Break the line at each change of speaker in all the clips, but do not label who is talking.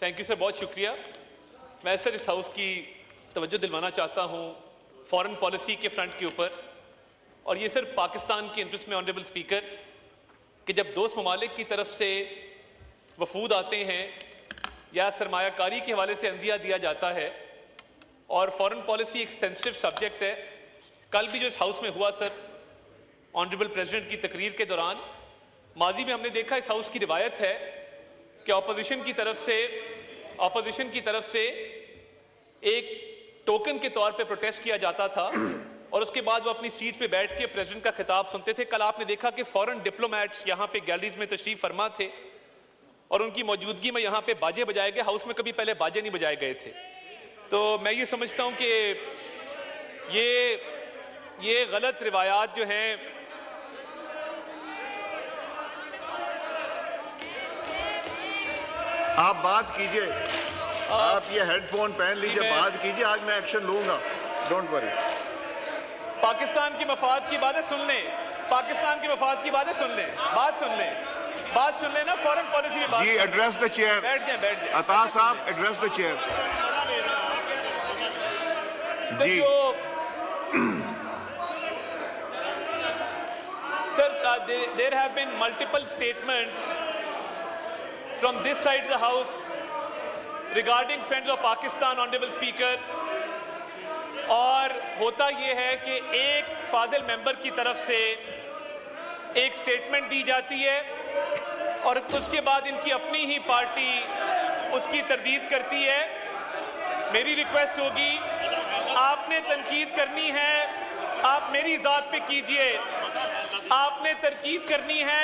Thank you sir, बहुत शुक्रिया। मैं सर इस हाउस की तवज्जो दिलवाना चाहता हूँ फॉरेन पॉलिसी के फ्रंट के ऊपर, और ये सर पाकिस्तान के इंटरेस्ट में ऑनरेबल स्पीकर कि जब दोस्त ममालिक की तरफ से वफूद आते हैं या सरमायाकारी के हवाले से अंदिया दिया जाता है, और फॉरेन पॉलिसी एक सेंसिटिव सब्जेक्ट है। कल भी जो इस हाउस में हुआ सर, ऑनरेबल प्रेसिडेंट की तकरीर के दौरान, माजी में हमने देखा इस हाउस की रिवायत है कि ऑपोजिशन की तरफ से एक टोकन के तौर पे प्रोटेस्ट किया जाता था और उसके बाद वो अपनी सीट पे बैठ के प्रेसिडेंट का खिताब सुनते थे। कल आपने देखा कि फॉरेन डिप्लोमेट्स यहाँ पे गैलरीज में तशरीफ फरमा थे और उनकी मौजूदगी में यहाँ पे बाजे बजाए गए। हाउस में कभी पहले बाजे नहीं बजाए गए थे। तो मैं ये समझता हूँ कि ये गलत रिवायात जो हैं,
आप बात कीजिए, आप ये हेडफोन पहन लीजिए, बात कीजिए। आज मैं एक्शन लूंगा, डोंट वरी।
पाकिस्तान की मफाद की बातें सुन लें, पाकिस्तान की मफाद की बातें सुन लें, बात सुन लें ना। फॉरेन पॉलिसी में बात
जी, एड्रेस द चेयर।
बैठ जाए।
अता साहब, एड्रेस द चेयर जी।
Sir, there have been multiple statements from this side of the house regarding friends of Pakistan, honorable speaker, और होता यह है कि एक फाजिल मेंबर की तरफ से एक स्टेटमेंट दी जाती है और उसके बाद इनकी अपनी ही पार्टी उसकी तरदीद करती है। मेरी रिक्वेस्ट होगी, आपने तनकीद करनी है, आप मेरी ज़ात पे कीजिए। आपने तनकीद करनी है,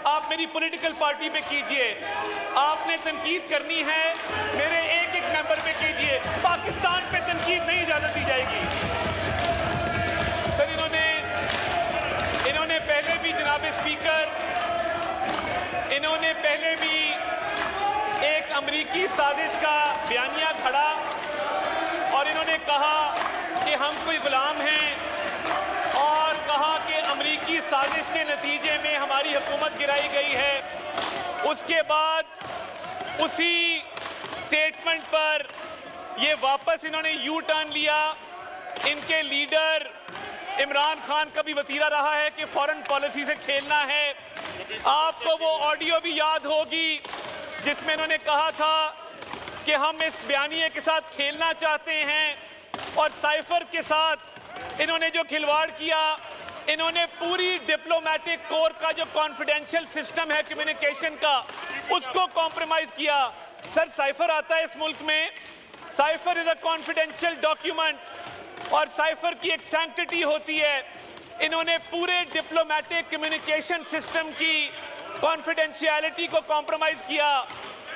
आप मेरी पॉलिटिकल पार्टी पे कीजिए। आपने तनकीद करनी है, मेरे एक एक मेंबर पे कीजिए। पाकिस्तान पे तनकीद नहीं इजाजत दी जाएगी। सर, इन्होंने पहले भी, जनाब स्पीकर, इन्होंने पहले भी एक अमरीकी साजिश का बयानिया खड़ा और इन्होंने कहा कि हम कोई गुलाम हैं और कहा कि अमरीकी साजिश के नतीजे में हमारी हुकूमत गिराई गई है। उसके बाद उसी स्टेटमेंट पर ये वापस इन्होंने यू टर्न लिया। इनके लीडर इमरान खान का भी वतीरा रहा है कि फॉरेन पॉलिसी से खेलना है। आपको वो ऑडियो भी याद होगी जिसमें इन्होंने कहा था कि हम इस बयानिए के साथ खेलना चाहते हैं, और साइफर के साथ इन्होंने जो खिलवाड़ किया, इन्होंने पूरी डिप्लोमेटिक कोर का जो कॉन्फिडेंशियल सिस्टम है कम्युनिकेशन का, उसको कॉम्प्रोमाइज किया। सर, साइफर आता है इस मुल्क में, cipher is a confidential document और साइफर की एक सैंक्टिटी होती है। इन्होंने पूरे डिप्लोमेटिक कम्युनिकेशन सिस्टम की कॉन्फिडेंशियलिटी को कॉम्प्रोमाइज किया।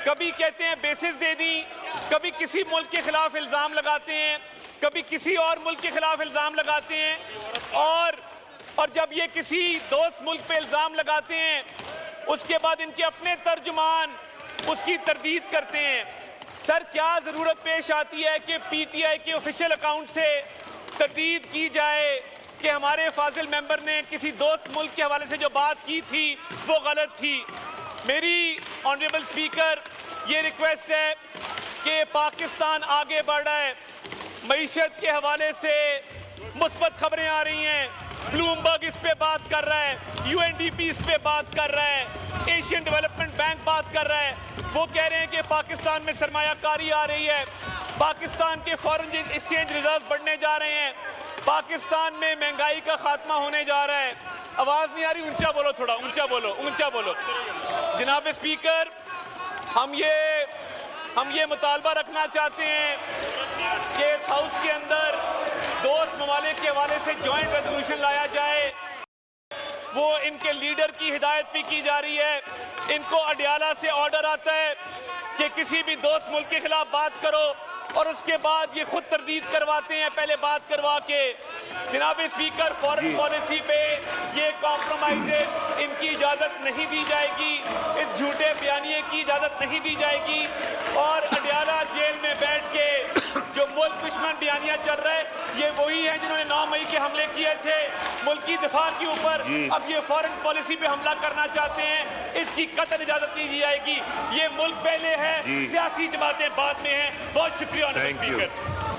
कभी कहते हैं बेसिस दे दी, कभी किसी मुल्क के खिलाफ इल्जाम लगाते हैं, कभी किसी और मुल्क के खिलाफ इल्जाम लगाते हैं, और जब ये किसी दोस्त मुल्क पे इल्जाम लगाते हैं, उसके बाद इनके अपने तर्जुमान उसकी तरदीद करते हैं। सर, क्या जरूरत पेश आती है कि पीटीआई के ऑफिशियल अकाउंट से तरदीद की जाए कि हमारे फाजिल मेंबर ने किसी दोस्त मुल्क के हवाले से जो बात की थी वो गलत थी। मेरी ऑनरेबल स्पीकर ये रिक्वेस्ट है कि पाकिस्तान आगे बढ़ रहा है, मईशत के हवाले से मुस्बत खबरें आ रही हैं, ब्लूमबर्ग इस पे बात कर रहा है, यूएनडीपी इस पे बात कर रहा है, एशियन डेवलपमेंट बैंक बात कर रहा है। वो कह रहे हैं कि पाकिस्तान में सरमायाकारी आ रही है, पाकिस्तान के फॉरेन एक्सचेंज रिजर्व बढ़ने जा रहे हैं, पाकिस्तान में महंगाई का खात्मा होने जा रहा है। आवाज नहीं आ रही, ऊंचा बोलो, थोड़ा ऊंचा बोलो। जनाब स्पीकर, हम ये मुतालबा रखना चाहते हैं कि इस हाउस के अंदर दोस्त ममालिक के हवाले से जॉइंट रेजोल्यूशन लाया जाए। वो इनके लीडर की हिदायत भी की जा रही है। इनको अडियाला से ऑर्डर आता है कि किसी भी दोस्त मुल्क के खिलाफ बात करो, और उसके बाद ये खुद तरदीद करवाते हैं पहले बात करवा के। जनाब स्पीकर, फॉरेन पॉलिसी पे ये कॉम्प्रोमाइजेस इनकी इजाज़त नहीं दी जाएगी, इस झूठे बयानिए की इजाज़त नहीं दी जाएगी, और अडियाला जेल में बैठ के जो मुल्क दुश्मन बयानिया चल रहा है, ये वही है जिन्होंने 9 मई के हमले किए थे मुल्क की दिफा के ऊपर। अब ये फॉरेन पॉलिसी पे हमला करना चाहते हैं, इसकी कतई इजाजत नहीं दी जाएगी। ये मुल्क पहले है, सियासी जमातें बाद में हैं। बहुत शुक्रिया स्पीकर।